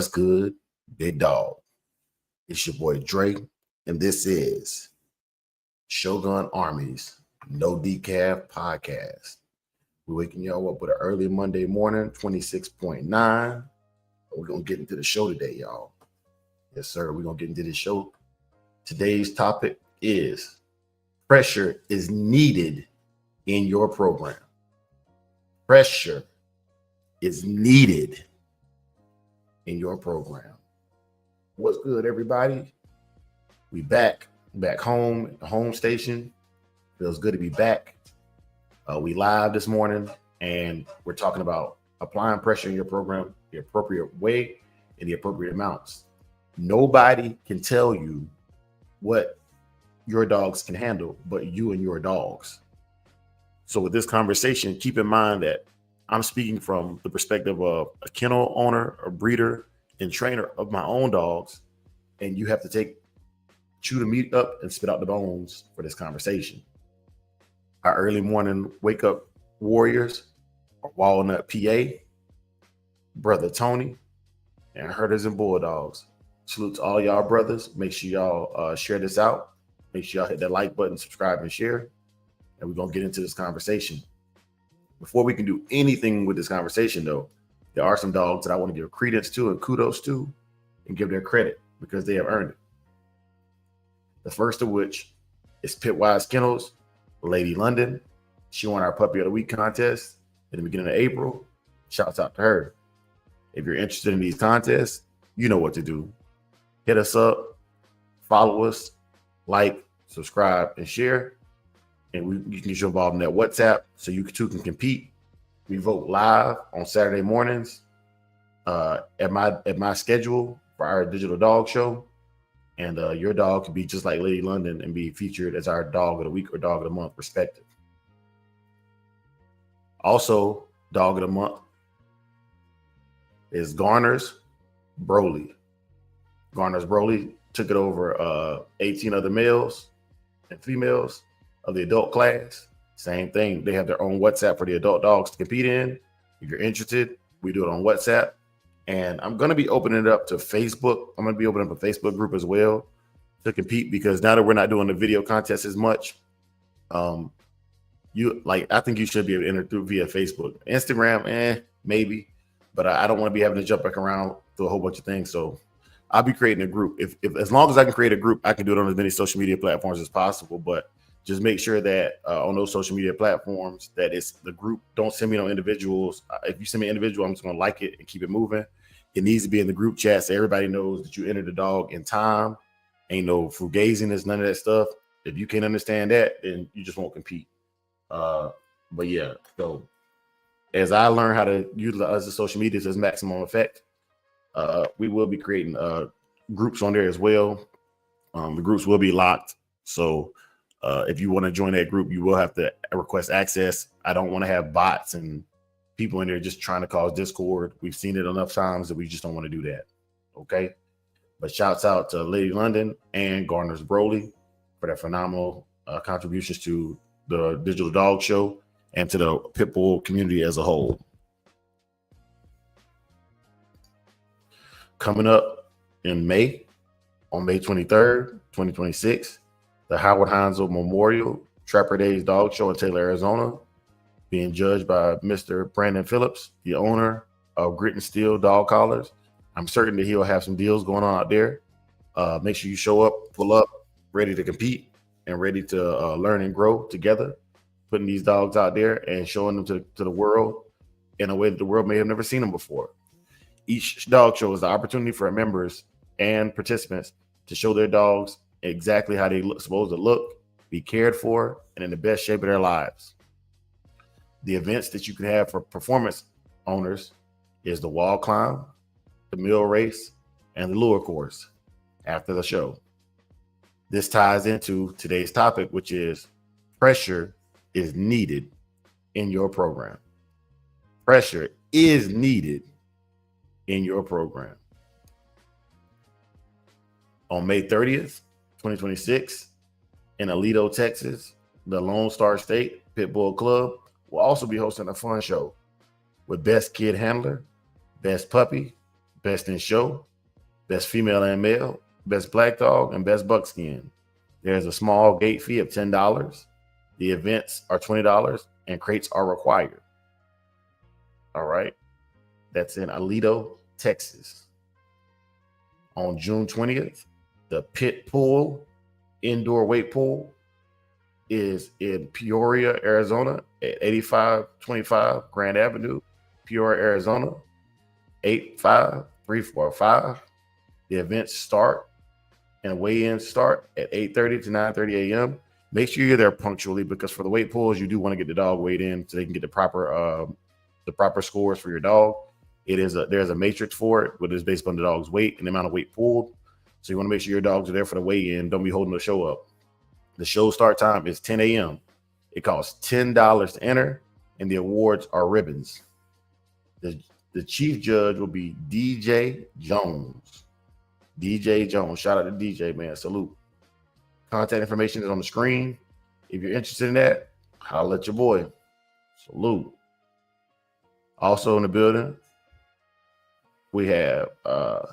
What's good, big dog? It's your boy Dre, and this is Shogun Army's No Decaf podcast. We're waking y'all up with an early Monday morning, 26.9. We're going to get into the show today, y'all. Yes, sir. We're going to get into the show. Today's topic is pressure is needed in your program. Pressure is needed in your program. What's good, everybody? We back home at the home station. Feels good to be back. We live this morning, and we're talking about applying pressure in your program the appropriate way and the appropriate amounts. Nobody can tell you what your dogs can handle but you and your dogs. So with this conversation, keep in mind that I'm speaking from the perspective of a kennel owner, a breeder, and trainer of my own dogs, and you have to chew the meat up and spit out the bones for this conversation. Our early morning wake up warriors are Walnut, PA, brother Tony, and Herders and Bulldogs. Salute to all y'all brothers. Make sure y'all share this out. Make sure y'all hit that like button, subscribe, and share. And we're gonna get into this conversation. Before we can do anything with this conversation, though, there are some dogs that I want to give credence to and kudos to and give their credit because they have earned it. The first of which is Pitwise Kennels, Lady London. She won our Puppy of the Week contest in the beginning of April. Shouts out to her. If you're interested in these contests, you know what to do. Hit us up, follow us, like, subscribe, and share. And you can get you involved in that WhatsApp so you too can compete. We vote live on Saturday mornings at my schedule for our digital dog show. And your dog could be just like Lady London and be featured as our dog of the week or dog of the month respective. Also, dog of the month is Garner's Broly. Garner's Broly took it over 18 other males and females of the adult class. Same thing. They have their own WhatsApp for the adult dogs to compete in. If you're interested, we do it on WhatsApp. And I'm going to be opening it up to Facebook. I'm going to be opening up a Facebook group as well to compete because now that we're not doing the video contest as much, I think you should be able to enter through via Facebook. Instagram, maybe, but I don't want to be having to jump back around through a whole bunch of things. So I'll be creating a group. If as long as I can create a group, I can do it on as many social media platforms as possible. But just make sure that on those social media platforms that it's the group. Don't send me no individuals. If you send me an individual, I'm just going to like it and keep it moving. It needs to be in the group chat so everybody knows that you entered the dog in time. Ain't no fugaziness, none of that stuff. If you can't understand that, then you just won't compete. But yeah, so as I learn how to utilize the social media to its maximum effect, we will be creating groups on there as well. The groups will be locked. So if you want to join that group, you will have to request access. I don't want to have bots and people in there just trying to cause discord. We've seen it enough times that we just don't want to do that. Okay. But shouts out to Lady London and Garner's Broly for their phenomenal contributions to the digital dog show and to the Pitbull community as a whole. Coming up in May, on May 23rd, 2026, the Howard Heinzel Memorial Trapper Days Dog Show in Taylor, Arizona, being judged by Mr. Brandon Phillips, the owner of Grit and Steel Dog Collars. I'm certain that he'll have some deals going on out there. Make sure you show up, pull up, ready to compete and ready to learn and grow together, putting these dogs out there and showing them to the world in a way that the world may have never seen them before. Each dog show is the opportunity for members and participants to show their dogs exactly how they supposed to look, be cared for, and in the best shape of their lives. The events that you can have for performance owners is the wall climb, the mill race, and the lure course after the show. This ties into today's topic, which is pressure is needed in your program. Pressure is needed in your program. On May 30th, 2026, in Aledo, Texas, the Lone Star State Pitbull Club will also be hosting a fun show with Best Kid Handler, Best Puppy, best in show, best female and male, best black dog, and best buckskin. There's a small gate fee of $10. The events are $20 and crates are required. All right. That's in Alito, Texas. On June 20th, the Pit Pool indoor weight pool is in Peoria, Arizona at 8525 Grand Avenue, Peoria, Arizona, 85345. The events start and weigh-ins start at 8:30 to 9:30 a.m. Make sure you're there punctually, because for the weight pools, you do want to get the dog weighed in so they can get the proper scores for your dog. There's a matrix for it, but it's based on the dog's weight and the amount of weight pulled. So you want to make sure your dogs are there for the weigh-in. Don't be holding the show up. The show start time is 10 a.m. It costs $10 to enter, and the awards are ribbons. The chief judge will be DJ Jones. DJ Jones. Shout out to DJ, man. Salute. Contact information is on the screen. If you're interested in that, holla at your boy. Salute. Also in the building, we have oh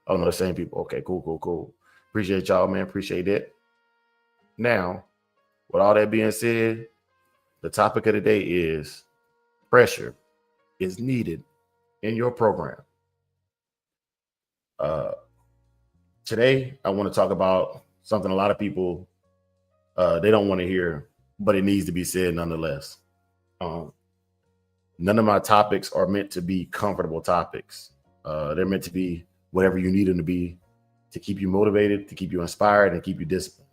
no, the same people. Okay, cool. Appreciate y'all, man. Appreciate it. Now, with all that being said, the topic of the day is pressure is needed in your program. Today, I want to talk about something a lot of people they don't want to hear, but it needs to be said nonetheless. None of my topics are meant to be comfortable topics. They're meant to be whatever you need them to be, to keep you motivated, to keep you inspired, and keep you disciplined.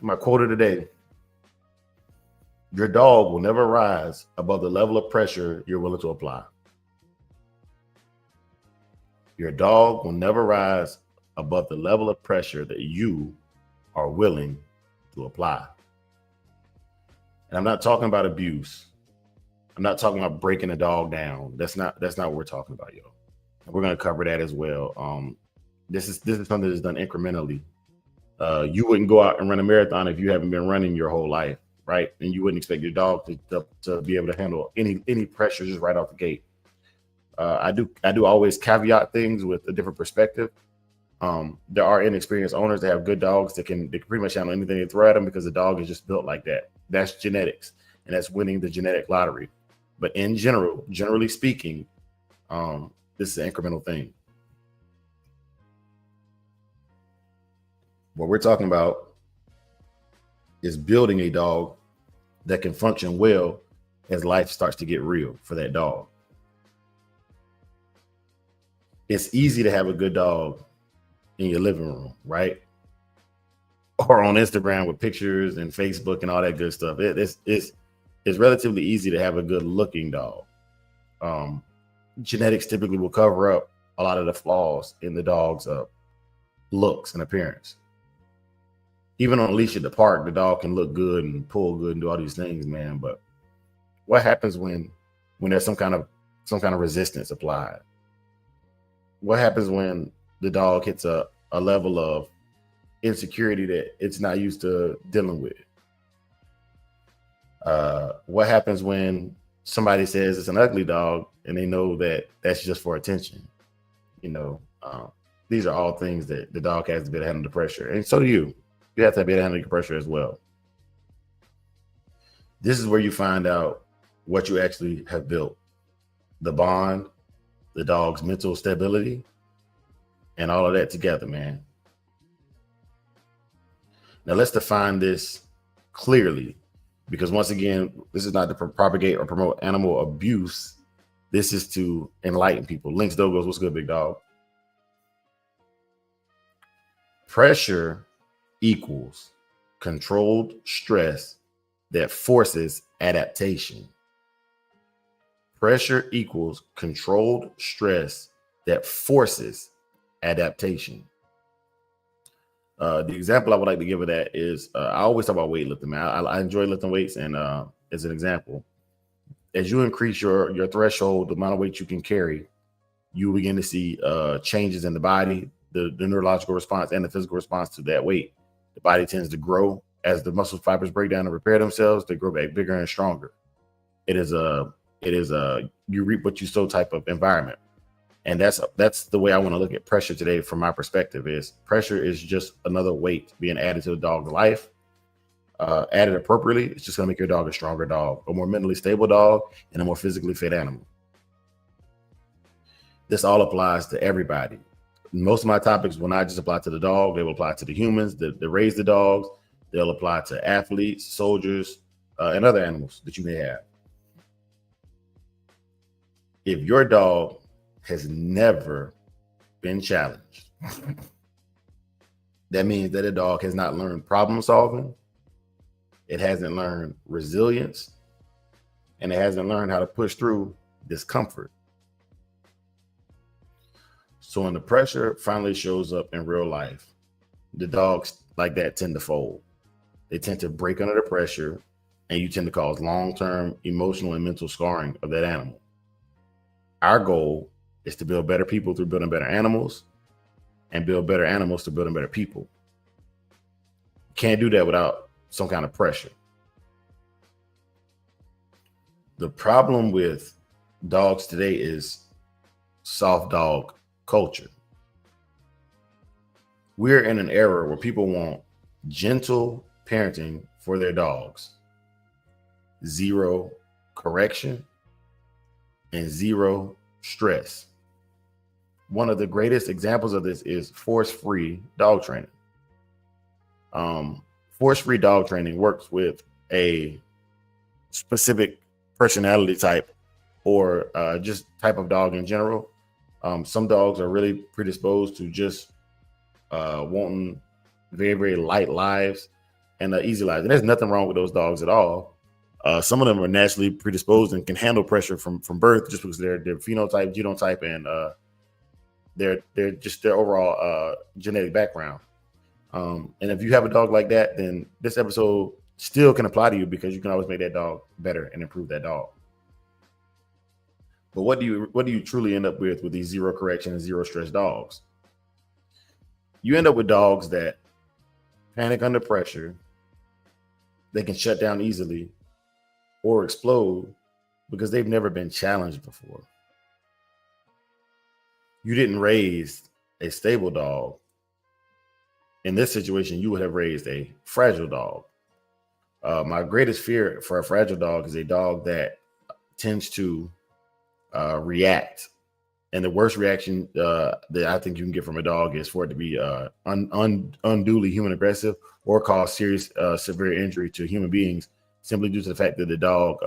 My quote of the day: your dog will never rise above the level of pressure you're willing to apply. Your dog will never rise above the level of pressure that you are willing to apply. And I'm not talking about abuse. I'm not talking about breaking a dog down. That's not what we're talking about, yo. And we're going to cover that as well. This is something that's done incrementally. You wouldn't go out and run a marathon if you haven't been running your whole life, right? And you wouldn't expect your dog to be able to handle any pressure just right off the gate. I do always caveat things with a different perspective. There are inexperienced owners that have good dogs that can pretty much handle anything they throw at them because the dog is just built like that. That's genetics, and that's winning the genetic lottery. But in general, generally speaking, this is an incremental thing. What we're talking about is building a dog that can function well as life starts to get real for that dog. It's easy to have a good dog in your living room, right? Or on Instagram with pictures and Facebook and all that good stuff. It's relatively easy to have a good looking dog. Genetics typically will cover up a lot of the flaws in the dog's looks and appearance. Even on a leash at the park, the dog can look good and pull good and do all these things, man. But what happens when there's some kind of resistance applied? What happens when the dog hits a level of insecurity that it's not used to dealing with? What happens when somebody says it's an ugly dog and they know that that's just for attention? These are all things that the dog has to be able to handle the pressure. And so do you. You have to be able to handle your pressure as well. This is where you find out what you actually have built: the bond, the dog's mental stability, and all of that together, man. Now let's define this clearly, because once again, this is not to propagate or promote animal abuse. This is to enlighten people. Lynx Dogos, what's good, big dog? Pressure equals controlled stress that forces adaptation. Pressure equals controlled stress that forces adaptation. The example I would like to give of that is I always talk about weightlifting, man. I enjoy lifting weights, and as an example, as you increase your threshold, the amount of weight you can carry, you begin to see changes in the body, the neurological response and the physical response to that weight. The body tends to grow as the muscle fibers break down and repair themselves. They grow back bigger and stronger. It is a you reap what you sow type of environment. And that's the way I want to look at pressure today from my perspective. Is pressure is just another weight being added to the dog's life. Added appropriately, it's just going to make your dog a stronger dog, a more mentally stable dog, and a more physically fit animal. This all applies to everybody. Most of my topics will not just apply to the dog, they will apply to the humans that raise the dogs. They'll apply to athletes, soldiers, and other animals that you may have. If your dog has never been challenged, that means that a dog has not learned problem solving, it hasn't learned resilience, and it hasn't learned how to push through discomfort. So when the pressure finally shows up in real life, the dogs like that tend to fold. They tend to break under the pressure, and you tend to cause long-term emotional and mental scarring of that animal. Our goal is to build better people through building better animals, and build better animals to building better people. Can't do that without some kind of pressure. The problem with dogs today is soft dog culture. We're in an era where people want gentle parenting for their dogs, zero correction, and zero stress. One of the greatest examples of this is force-free dog training. Force-free dog training works with a specific personality type or just type of dog in general. Some dogs are really predisposed to just wanting very, very light lives and easy lives. And there's nothing wrong with those dogs at all. Some of them are naturally predisposed and can handle pressure from birth just because their phenotype, genotype, and their overall genetic background. And if you have a dog like that, then this episode still can apply to you because you can always make that dog better and improve that dog. But what do you truly end up with these zero correction and zero stress dogs? You end up with dogs that panic under pressure. They can shut down easily or explode because they've never been challenged before. You didn't raise a stable dog. In this situation, you would have raised a fragile dog. My greatest fear for a fragile dog is a dog that tends to react. And the worst reaction that I think you can get from a dog is for it to be unduly human aggressive or cause serious, severe injury to human beings simply due to the fact that the dog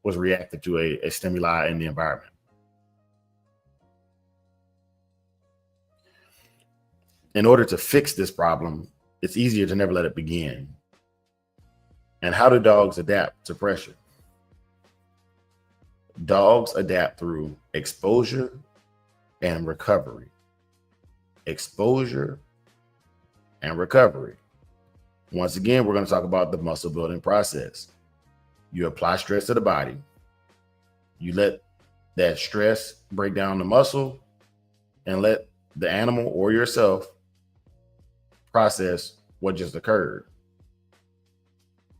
was reactive to a stimuli in the environment. In order to fix this problem, it's easier to never let it begin. And how do dogs adapt to pressure? Dogs adapt through exposure and recovery. Exposure and recovery. Once again, we're going to talk about the muscle building process. You apply stress to the body. You let that stress break down the muscle and let the animal or yourself process what just occurred.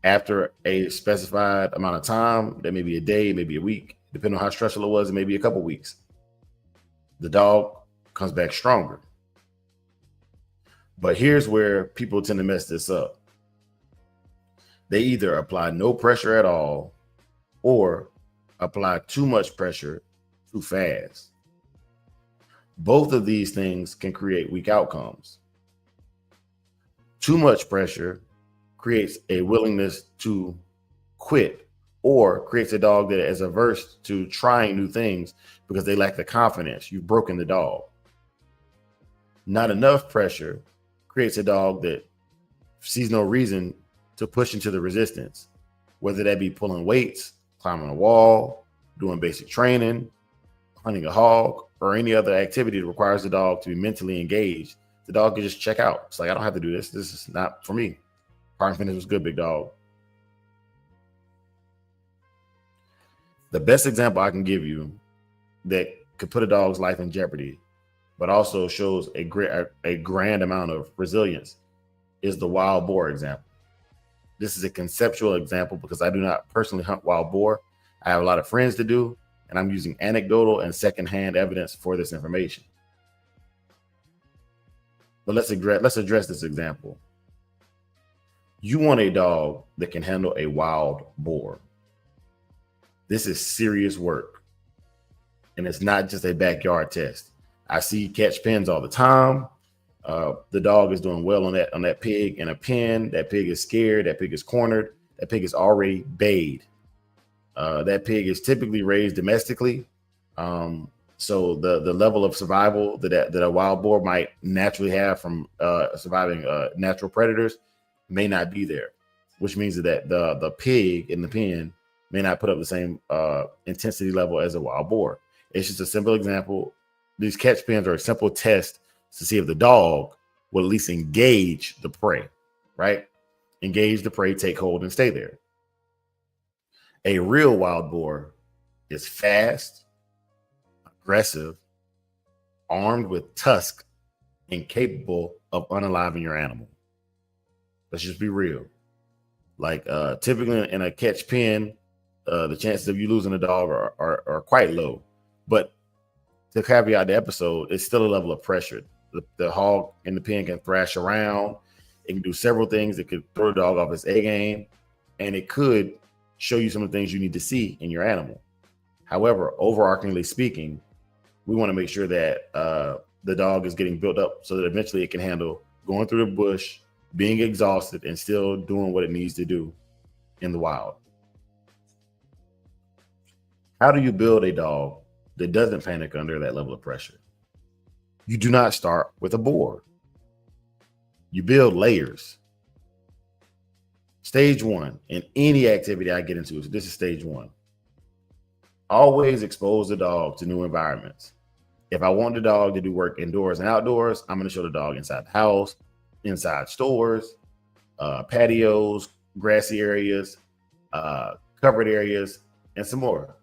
After a specified amount of time, that may be a day, maybe a week, depending on how stressful it was, it may be a couple weeks, the dog comes back stronger. But here's where people tend to mess this up. They either apply no pressure at all or apply too much pressure too fast. Both of these things can create weak outcomes. Too much pressure creates a willingness to quit or creates a dog that is averse to trying new things because they lack the confidence. You've broken the dog. Not enough pressure creates a dog that sees no reason to push into the resistance, whether that be pulling weights, climbing a wall, doing basic training, hunting a hog, or any other activity that requires the dog to be mentally engaged. The dog can just check out. It's like, I don't have to do this. This is not for me. Park and finish was good, big dog. The best example I can give you that could put a dog's life in jeopardy, but also shows a grand amount of resilience, is the wild boar example. This is a conceptual example because I do not personally hunt wild boar, I have a lot of friends to do, and I'm using anecdotal and secondhand evidence for this information. But let's address this example. You want a dog that can handle a wild boar. This is serious work, and it's not just a backyard test. I see catch pens all the time. The dog is doing well on that pig in a pen. That pig is scared. That pig is cornered. That pig is already bayed. That pig is typically raised domestically. So the level of survival that a wild boar might naturally have from surviving natural predators may not be there, which means that the pig in the pen may not put up the same intensity level as a wild boar. It's just a simple example. These catch pens are a simple test to see if the dog will at least engage the prey, right? Engage the prey, take hold, and stay there. A real wild boar is fast, aggressive, armed with tusks, and capable of unaliving your animal. Let's just be real. Like typically in a catch pen, the chances of you losing a dog are quite low. But to caveat the episode, it's still a level of pressure. The hog in the pen can thrash around. It can do several things. It could throw the dog off its A game, and it could show you some of the things you need to see in your animal. However, overarchingly speaking, we want to make sure that the dog is getting built up so that eventually it can handle going through the bush, being exhausted, and still doing what it needs to do in the wild. How do you build a dog that doesn't panic under that level of pressure? You do not start with a board. You build layers. Stage one in any activity I get into, so this is stage one. Always expose the dog to new environments. If I want the dog to do work indoors and outdoors, I'm going to show the dog inside the house, inside stores, patios, grassy areas, covered areas, and some more.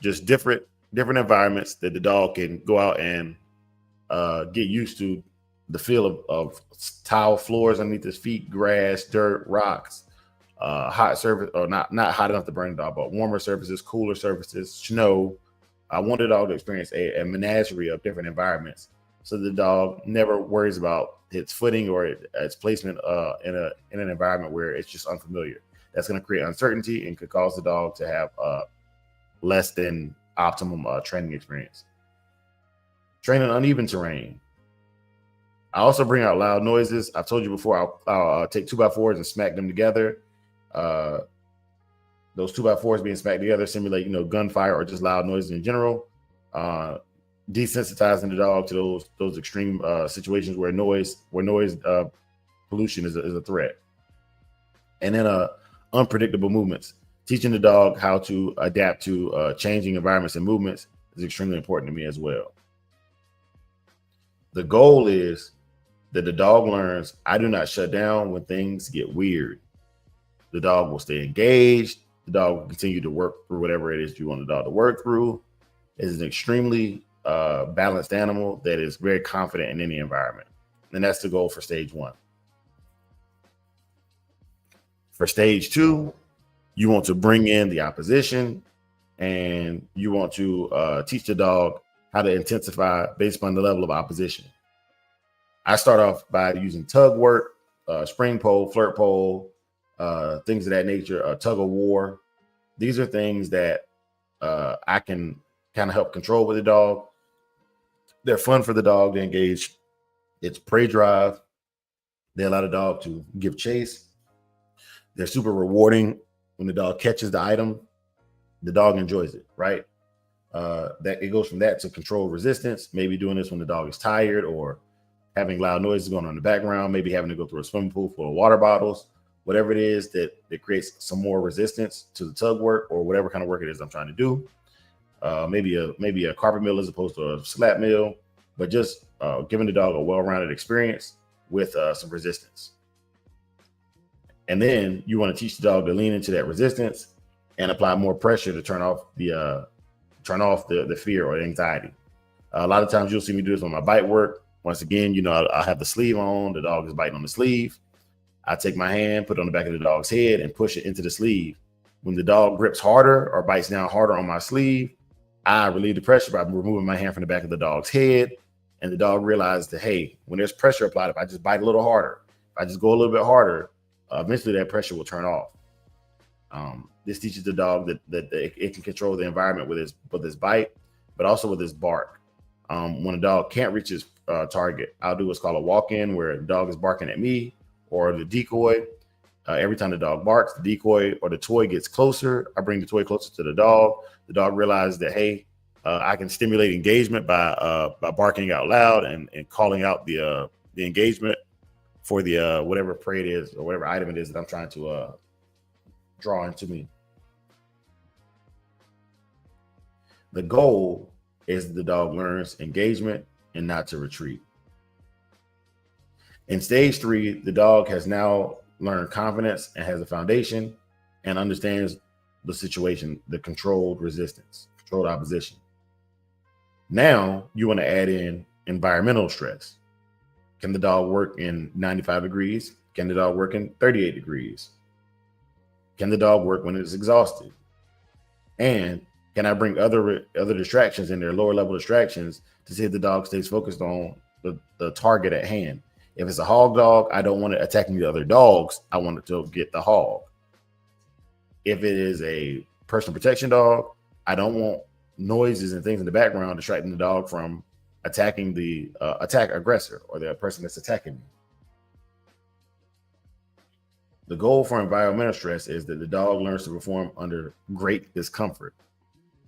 Just different environments that the dog can go out and get used to the feel of tile floors underneath his feet, grass, dirt, rocks, hot surface, or not hot enough to burn the dog, but warmer surfaces, cooler surfaces, snow. I want the dog to experience a menagerie of different environments, so the dog never worries about its footing or its placement in an environment where it's just unfamiliar. That's going to create uncertainty and could cause the dog to have less than optimum training experience. Train in uneven terrain. I also bring out loud noises. I've told you before, I'll take 2x4s and smack them together. Those 2x4s being smacked together simulate, gunfire or just loud noises in general. Desensitizing the dog to those extreme situations where noise pollution is a threat. And then unpredictable movements. Teaching the dog how to adapt to changing environments and movements is extremely important to me as well. The goal is that the dog learns I do not shut down when things get weird. The dog will stay engaged. The dog will continue to work through whatever it is you want the dog to work through. It is an extremely balanced animal that is very confident in any environment. And that's the goal for stage one. For stage two, you want to bring in the opposition, and you want to teach the dog how to intensify based upon the level of opposition. I start off by using tug work, spring pole, flirt pole, things of that nature, tug of war. These are things that I can kind of help control with the dog. They're fun for the dog to engage. It's prey drive. They allow the dog to give chase. They're super rewarding. When the dog catches the item, the dog enjoys it, right? That it goes from that to control resistance, maybe doing this when the dog is tired or having loud noises going on in the background, maybe having to go through a swimming pool full of water bottles, whatever it is that creates some more resistance to the tug work or whatever kind of work it is I'm trying to do. Maybe a carpet mill as opposed to a slap mill, but just giving the dog a well-rounded experience with some resistance. And then you want to teach the dog to lean into that resistance and apply more pressure to turn off the fear or anxiety. A lot of times you'll see me do this on my bite work. Once again, I have the sleeve on. The dog is biting on the sleeve. I take my hand, put it on the back of the dog's head, and push it into the sleeve. When the dog grips harder or bites down harder on my sleeve, I relieve the pressure by removing my hand from the back of the dog's head. And the dog realized that, hey, when there's pressure applied, if I just bite a little harder, if I just go a little bit harder, eventually that pressure will turn off. This teaches the dog that it can control the environment with his bite, but also with his bark. When a dog can't reach his target, I'll do what's called a walk-in, where the dog is barking at me, or the decoy. Every time the dog barks, the decoy or the toy gets closer. I bring the toy closer to the dog. The dog realizes that, hey, I can stimulate engagement by barking out loud and calling out the engagement for the whatever prey it is or whatever item it is that I'm trying to draw into me. The goal is the dog learns engagement and not to retreat. In stage 3, the dog has now learned confidence and has a foundation and understands the situation, the controlled resistance, controlled opposition. Now you want to add in environmental stress. Can the dog work in 95 degrees? Can the dog work in 38 degrees? Can the dog work when it's exhausted? And can I bring other distractions in there, lower level distractions, to see if the dog stays focused on the target at hand? If it's a hog dog, I don't want it attacking the other dogs. I want it to get the hog. If it is a personal protection dog, I don't want noises and things in the background distracting the dog from attacking the attack aggressor or the person that's attacking me. The goal for environmental stress is that the dog learns to perform under great discomfort.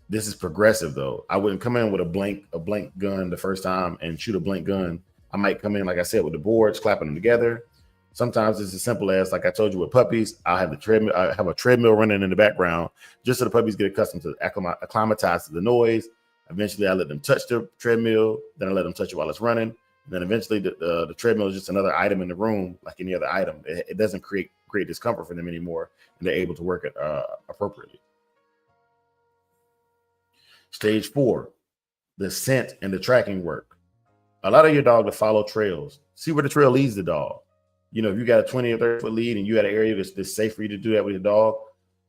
This is progressive, though. I wouldn't come in with a blank gun the first time and shoot a blank gun. I might come in, like I said, with the boards, clapping them together. Sometimes it's as simple as, like I told you with puppies, I have a treadmill running in the background just so the puppies get accustomed to acclimatize to the noise. Eventually, I let them touch the treadmill. Then I let them touch it while it's running. And then eventually, the treadmill is just another item in the room, like any other item. It doesn't create great discomfort for them anymore, and they're able to work it appropriately. Stage 4, the scent and the tracking work. Allow your dog to follow trails. See where the trail leads the dog. You know, if you got a 20 or 30 foot lead and you got an area that's safe for you to do that with your dog,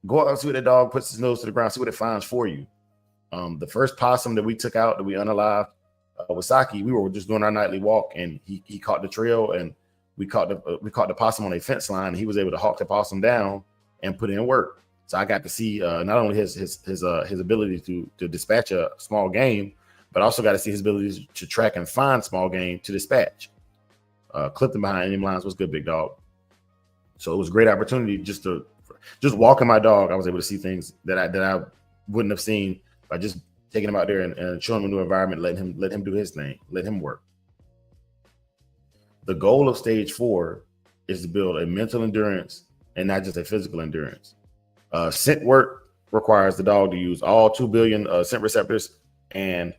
go out and see what the dog puts his nose to the ground, see what it finds for you. The first possum that we took out, that we unalived, with Saki, we were just doing our nightly walk, and he caught the trail, and we caught the possum on a fence line, and he was able to hawk the possum down and put in work. So I got to see not only his ability to dispatch a small game, but also got to see his ability to track and find small game to dispatch. Clipped him behind enemy lines. Was good, big dog. So it was a great opportunity just walking my dog. I was able to see things that I wouldn't have seen by just taking him out there and showing him a new environment, let him do his thing, let him work. The goal of stage 4 is to build a mental endurance and not just a physical endurance. Scent work requires the dog to use all 2 billion scent receptors, and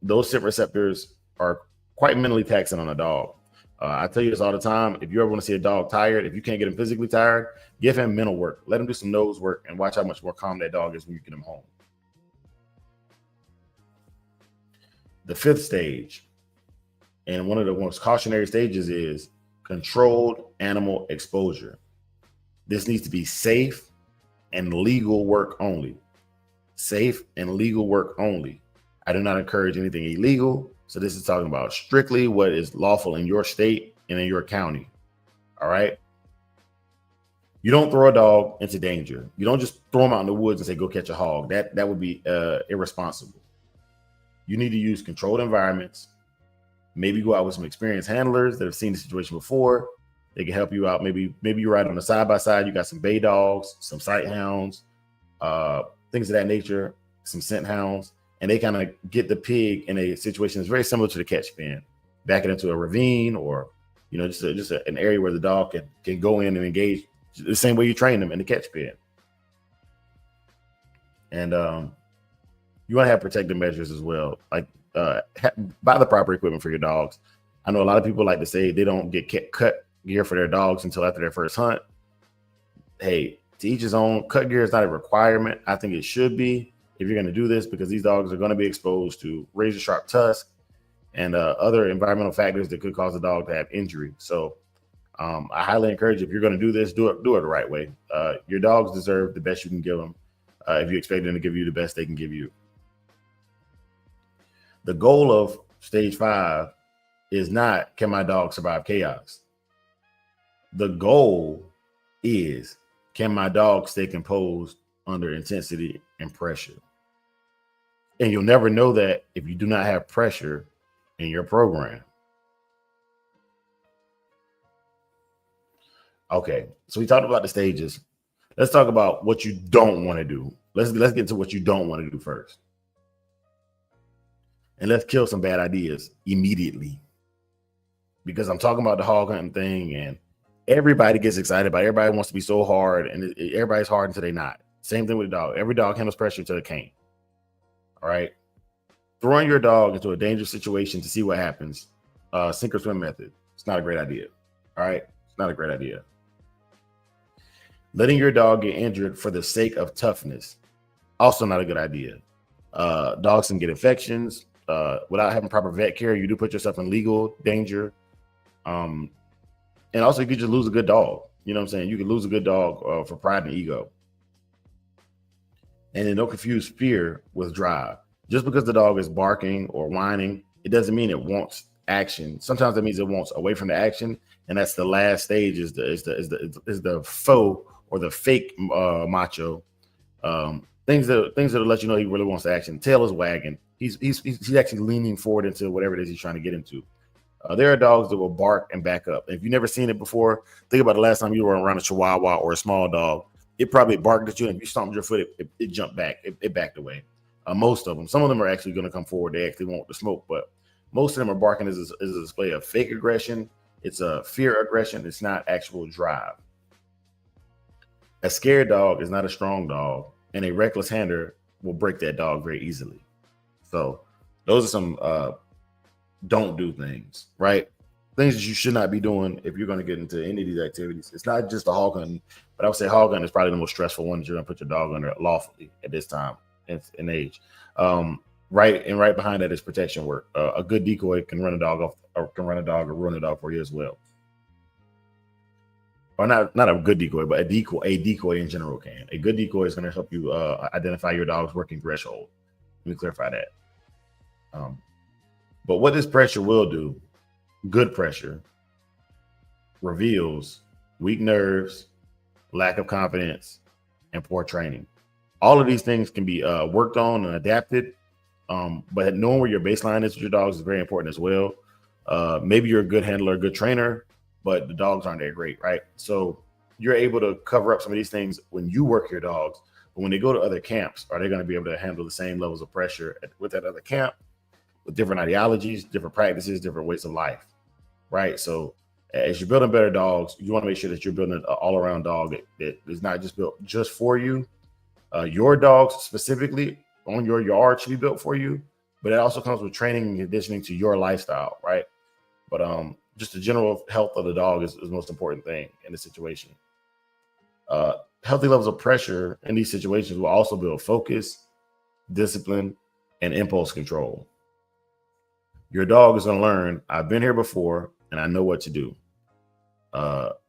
those scent receptors are quite mentally taxing on a dog. I tell you this all the time. If you ever want to see a dog tired, if you can't get him physically tired, give him mental work. Let him do some nose work and watch how much more calm that dog is when you get him home. The 5th stage, and one of the most cautionary stages, is controlled animal exposure. This needs to be safe and legal work only. Safe and legal work only. I do not encourage anything illegal. So this is talking about strictly what is lawful in your state and in your county. All right. You don't throw a dog into danger. You don't just throw him out in the woods and say, go catch a hog. That would be irresponsible. You need to use controlled environments. Maybe go out with some experienced handlers that have seen the situation before. They can help you out. Maybe you ride on the side-by-side. You got some bay dogs, some sight hounds, things of that nature, some scent hounds. And they kind of get the pig in a situation that's very similar to the catch pen, back it into a ravine, or, you know, just an area where the dog can go in and engage the same way you train them in the catch pen. And you want to have protective measures as well, like buy the proper equipment for your dogs. I know a lot of people like to say they don't get cut gear for their dogs until after their first hunt. Hey, to each his own. Cut gear is not a requirement. I think it should be if you're going to do this, because these dogs are going to be exposed to razor sharp tusks and other environmental factors that could cause the dog to have injury. So I highly encourage you, if you're going to do this, do it the right way. Your dogs deserve the best you can give them. If you expect them to give you the best they can give you. The goal of stage 5 is not, can my dog survive chaos? The goal is, can my dog stay composed under intensity and pressure? And you'll never know that if you do not have pressure in your program. Okay, so we talked about the stages. Let's talk about what you don't want to do. Let's get to what you don't want to do first. And let's kill some bad ideas immediately. Because I'm talking about the hog hunting thing, and everybody gets excited about it. Everybody wants to be so hard, and everybody's hard until they're not. Same thing with the dog. Every dog handles pressure until it can't. All right. Throwing your dog into a dangerous situation to see what happens. Sink or swim method. It's not a great idea. All right. It's not a great idea. Letting your dog get injured for the sake of toughness. Also not a good idea. Dogs can get infections. Without having proper vet care, you do put yourself in legal danger. And also you could just lose a good dog. You know what I'm saying? You could lose a good dog for pride and ego. And then don't confuse fear with drive. Just because the dog is barking or whining, it doesn't mean it wants action. Sometimes that means it wants away from the action, and that's the last stage. Is the faux or the fake macho. Things that'll let you know he really wants action. Tail is wagging. He's actually leaning forward into whatever it is he's trying to get into. There are dogs that will bark and back up. If you've never seen it before, think about the last time you were around a Chihuahua or a small dog. It probably barked at you, and if you stomped your foot, it jumped back. It backed away. Most of them. Some of them are actually going to come forward. They actually want the smoke, but most of them are barking as a display of fake aggression. It's a fear aggression. It's not actual drive. A scared dog is not a strong dog, and a reckless hander will break that dog very easily. So those are some don't do things, right? Things that you should not be doing if you're going to get into any of these activities. It's not just the hog hunting, but I would say hog hunting is probably the most stressful one that you're going to put your dog under lawfully at this time in age. Right behind that is protection work. A good decoy can run a dog off, or can run a dog or ruin a dog for you as well. Or not a good decoy, but a decoy in general can. A good decoy is going to help you identify your dog's working threshold. Let me clarify that. But what this pressure will do, good pressure, reveals weak nerves, lack of confidence, and poor training. All of these things can be worked on and adapted. But knowing where your baseline is with your dogs is very important as well. Maybe you're a good handler, a good trainer, but the dogs aren't that great, right? So you're able to cover up some of these things when you work your dogs. But when they go to other camps, are they going to be able to handle the same levels of pressure with that other camp, with different ideologies, different practices, different ways of life, right? So as you're building better dogs, you want to make sure that you're building an all-around dog that is not just built just for you. Your dogs specifically on your yard should be built for you, but it also comes with training and conditioning to your lifestyle, right? But just the general health of the dog is the most important thing in the situation. Healthy levels of pressure in these situations will also build focus, discipline, and impulse control. Your dog is going to learn, I've been here before and I know what to do.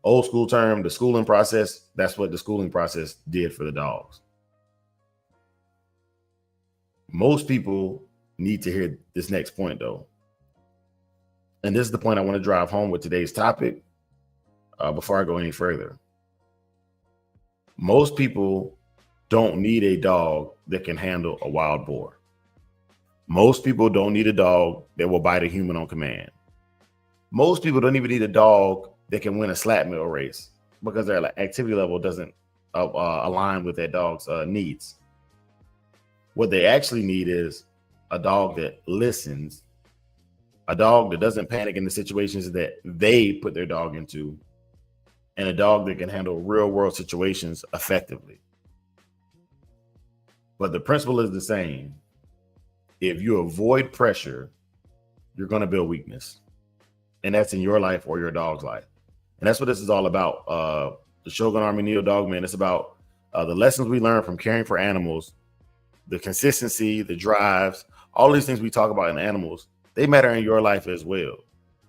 Old school term, the schooling process, that's what the schooling process did for the dogs. Most people need to hear this next point, though. And this is the point I want to drive home with today's topic before I go any further. Most people don't need a dog that can handle a wild boar. Most people don't need a dog that will bite a human on command. Most people don't even need a dog that can win a slap mill race because their activity level doesn't align with that dog's needs. What they actually need is a dog that listens, a dog that doesn't panic in the situations that they put their dog into, and a dog that can handle real world situations effectively. But the principle is the same. If you avoid pressure, you're going to build weakness. And that's in your life or your dog's life. And that's what this is all about. The Shogun Army Neo Dogman, it's about the lessons we learn from caring for animals, the consistency, the drives, all these things we talk about in animals, they matter in your life as well.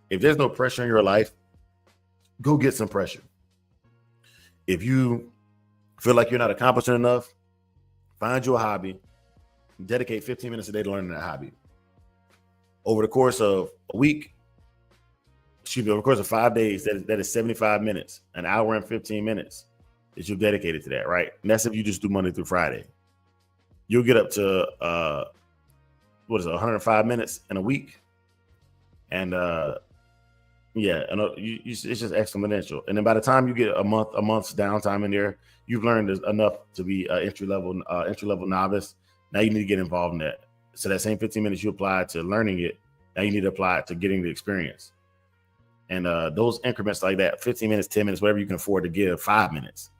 If there's no pressure in your life, go get some pressure. If you feel like you're not accomplishing enough, find you a hobby, dedicate 15 minutes a day to learning that hobby. Over the course of a week, over the course of 5 days, that is 75 minutes, an hour and 15 minutes that you've dedicated to that, right? And that's if you just do Monday through Friday. You'll get up to 105 minutes in a week, and it's just exponential. And then by the time you get a month's downtime in there, you've learned enough to be an entry level novice. Now you need to get involved in that. So that same 15 minutes you apply to learning it, now you need to apply it to getting the experience. And those increments like that, 15 minutes, 10 minutes, whatever you can afford to give, 5 minutes,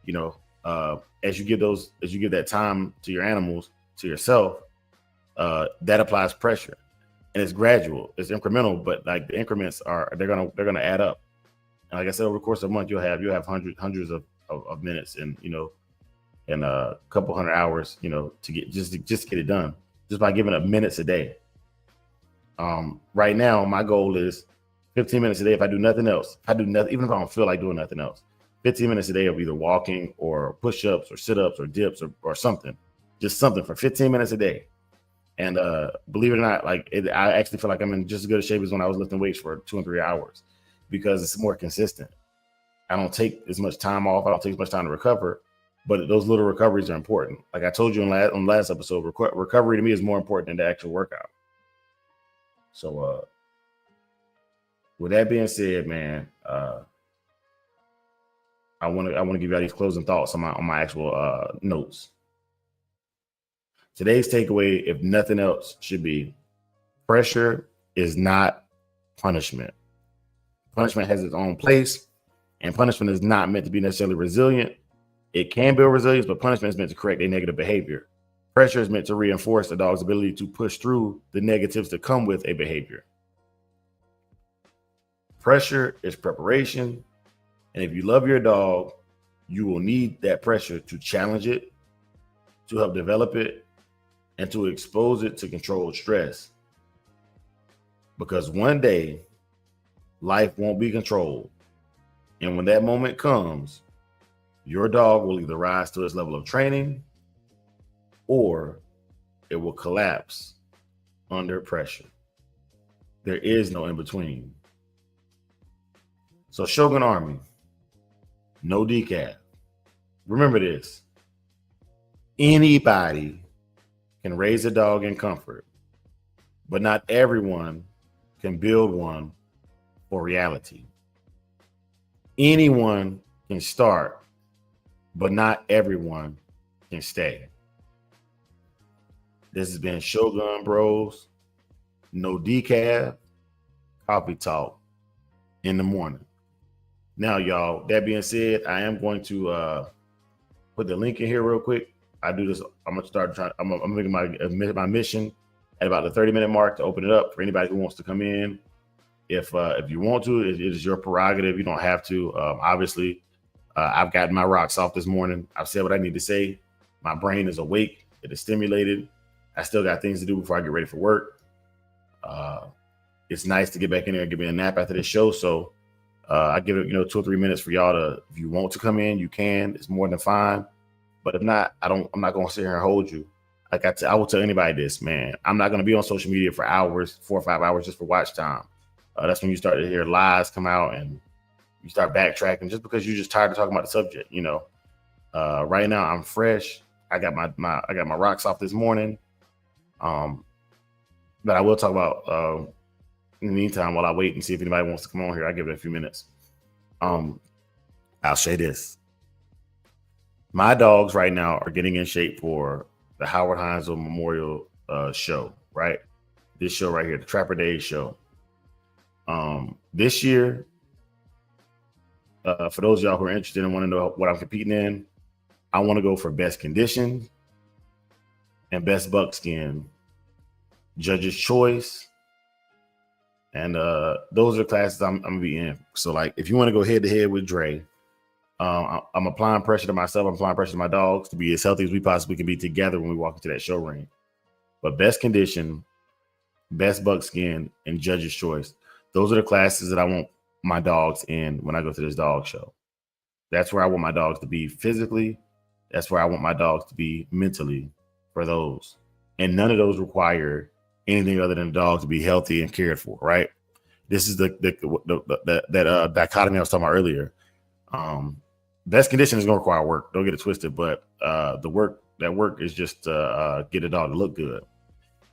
as you give that time to your animals, to yourself, that applies pressure. And it's gradual, it's incremental, but like the increments they're gonna add up. And like I said, over the course of a month, you'll have hundreds of minutes and and a couple hundred hours, to get get it done just by giving up minutes a day. Right now, my goal is 15 minutes a day. If I do nothing else, even if I don't feel like doing nothing else, 15 minutes a day of either walking or push-ups or sit-ups or dips or something, just something for 15 minutes a day. And believe it or not, I actually feel like I'm in just as good a shape as when I was lifting weights for 2 and 3 hours, because it's more consistent. I don't take as much time off. I don't take as much time to recover, but those little recoveries are important. Like I told you on last episode, recovery to me is more important than the actual workout. So with that being said, man, I want to give you all these closing thoughts on my actual notes. Today's takeaway, if nothing else, should be pressure is not punishment. Punishment has its own place, and punishment is not meant to be necessarily resilient. It can build resilience, but punishment is meant to correct a negative behavior. Pressure is meant to reinforce the dog's ability to push through the negatives that come with a behavior. Pressure is preparation, and if you love your dog, you will need that pressure to challenge it, to help develop it, and to expose it to controlled stress. Because one day, life won't be controlled. And when that moment comes, your dog will either rise to its level of training or it will collapse under pressure. There is no in between. So Shogun Army, no decaf. Remember this. Anybody can raise a dog in comfort, but not everyone can build one for reality. Anyone can start, but not everyone can stay. This has been Shogun Bros, no decaf, coffee talk in the morning. Now, y'all, that being said, I am going to put the link in here real quick. I do this. I'm making my mission at about the 30-minute mark to open it up for anybody who wants to come in. If you want to, it is your prerogative. You don't have to. Obviously, I've gotten my rocks off this morning. I've said what I need to say. My brain is awake. It is stimulated. I still got things to do before I get ready for work. It's nice to get back in there and give me a nap after this show. So I give it 2 or 3 minutes for y'all to, if you want to come in, you can. It's more than fine. But if not, I'm not going to sit here and hold you. Like I will tell anybody this, man. I'm not going to be on social media for hours, 4 or 5 hours just for watch time. That's when you start to hear lies come out and you start backtracking just because you're just tired of talking about the subject. Right now I'm fresh. I got my rocks off this morning. But I will talk about in the meantime while I wait and see if anybody wants to come on here. I'll give it a few minutes. I'll say this. My dogs right now are getting in shape for the Howard Heinzel Memorial show, right? This show right here, the Trapper Days show. This year, for those of y'all who are interested and want to know what I'm competing in, I want to go for best condition and best buckskin, judge's choice. And those are the classes I'm going to be in. So like, if you want to go head to head with Dre, I'm applying pressure to myself. I'm applying pressure to my dogs to be as healthy as we possibly can be together when we walk into that show ring. But best condition, best buckskin, and judge's choice. Those are the classes that I want my dogs in when I go to this dog show. That's where I want my dogs to be physically. That's where I want my dogs to be mentally for those. And none of those require anything other than the dog to be healthy and cared for, right? This is the dichotomy I was talking about earlier. Best condition is going to require work. Don't get it twisted, but that work is just get a dog to look good.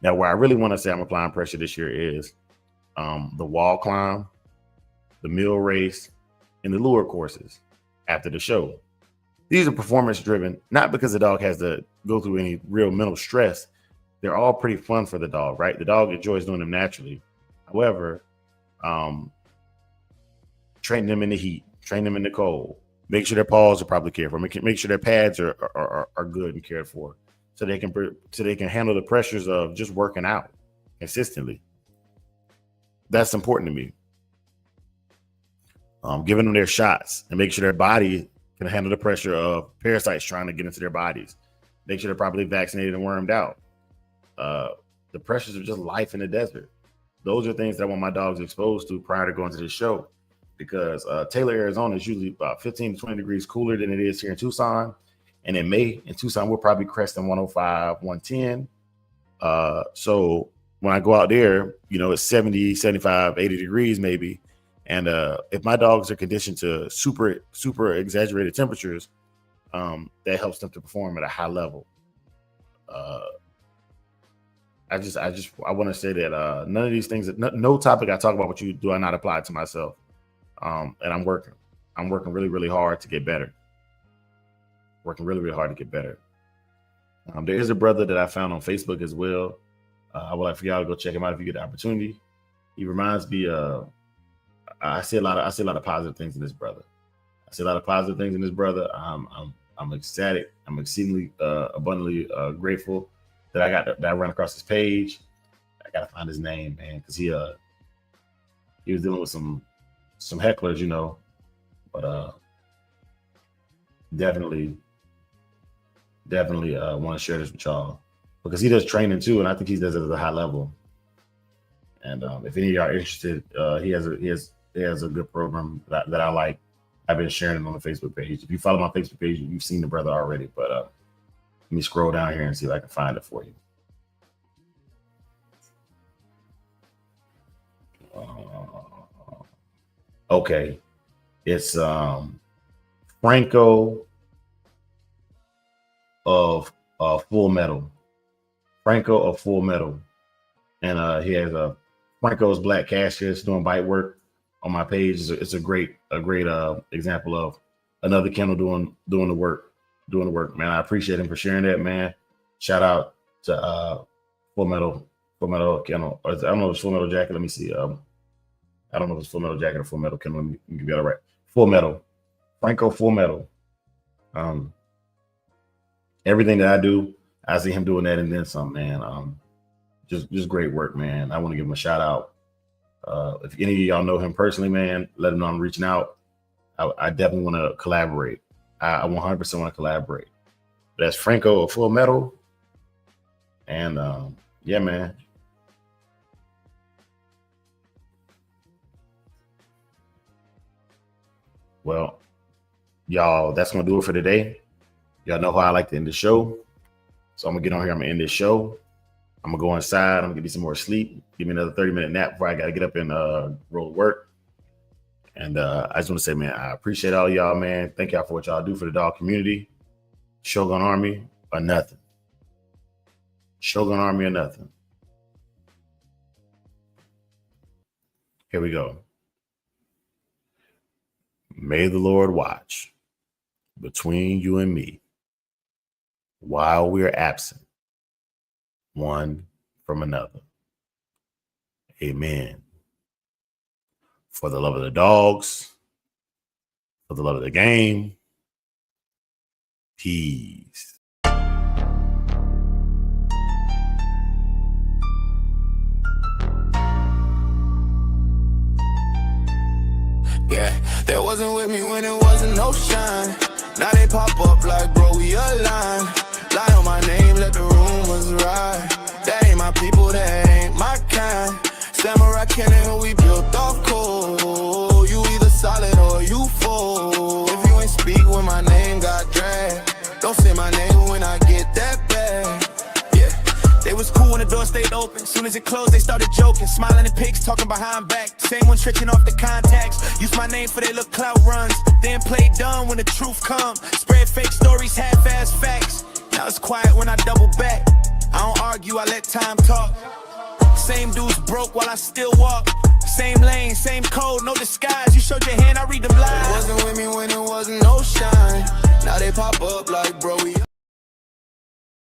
Now, where I really want to say I'm applying pressure this year is the wall climb, the mill race, and the lure courses after the show. These are performance driven, not because the dog has to go through any real mental stress. They're all pretty fun for the dog, right? The dog enjoys doing them naturally. However, train them in the heat, train them in the cold, make sure their paws are properly cared for, make sure their pads are good and cared for, so they can handle the pressures of just working out consistently. That's important to me. Giving them their shots and make sure their body can handle the pressure of parasites trying to get into their bodies. Make sure they're properly vaccinated and wormed out. The pressures of just life in the desert. Those are things that I want my dogs exposed to prior to going to this show, because Taylor, Arizona is usually about 15 to 20 degrees cooler than it is here in Tucson. And in May in Tucson, we're probably cresting 105, 110. So when I go out there, it's 70, 75, 80 degrees maybe. And if my dogs are conditioned to super, super exaggerated temperatures, that helps them to perform at a high level. I want to say that none of these things, no topic I talk about with you do I not apply to myself. And I'm working really, really hard to get better. There is a brother that I found on Facebook as well. I would like for y'all to go check him out if you get the opportunity. He reminds me I see a lot of positive things in this brother. I'm ecstatic. I'm exceedingly abundantly grateful that I ran across his page. I gotta find his name, man, because he was dealing with some hecklers, but definitely want to share this with y'all, because he does training too, and I think he does it at a high level. And if any of y'all are interested, he has a good program that I like. I've been sharing it on the Facebook page. If you follow my Facebook page, you've seen the brother already, but let me scroll down here and see if I can find it for you. Okay, it's Franco of Full Metal. And he has Franco's Black Cassius doing bite work on my page. It's a great example of another kennel doing the work, man. I appreciate him for sharing that, man. Shout out to Full Metal Kennel. I don't know if it's Full Metal Jacket. Let me see. I don't know if it's Full Metal Jacket or Full Metal Kennel. Let me get that right. Full Metal, Franco Full Metal. Everything that I do, I see him doing that and then some, man. Just great work, man. I want to give him a shout out. If any of y'all know him personally, man, let him know I'm reaching out. I definitely want to collaborate. I 100% want to collaborate. That's Franco of Full Metal. And yeah, man. Well, y'all, that's going to do it for today. Y'all know how I like to end the show. So I'm going to get on here. I'm going to end this show. I'm going to go inside. I'm going to get me some more sleep. Give me another 30-minute nap before I got to get up and roll to work. And I just want to say, man, I appreciate all y'all, man. Thank y'all for what y'all do for the dog community. Shogun Army or nothing. Shogun Army or nothing. Here we go. May the Lord watch between you and me while we are absent one from another. Amen. For the love of the dogs, for the love of the game, peace. Yeah, they wasn't with me when it wasn't no shine. Now they pop up like, bro, we aligned. Lie on my name, let the rumors ride. That ain't my people, that ain't my kind. Samurai Cannon, we built off cold. You was cool when the door stayed open. Soon as it closed, they started joking. Smiling at pics, talking behind back. Same one triching off the contacts. Use my name for their little clout runs. Then play dumb when the truth come. Spread fake stories, half-ass facts. Now it's quiet when I double back. I don't argue, I let time talk. Same dudes broke while I still walk. Same lane, same code, no disguise. You showed your hand, I read them lies. Wasn't with me when it wasn't no shine. Now they pop up like, bro, we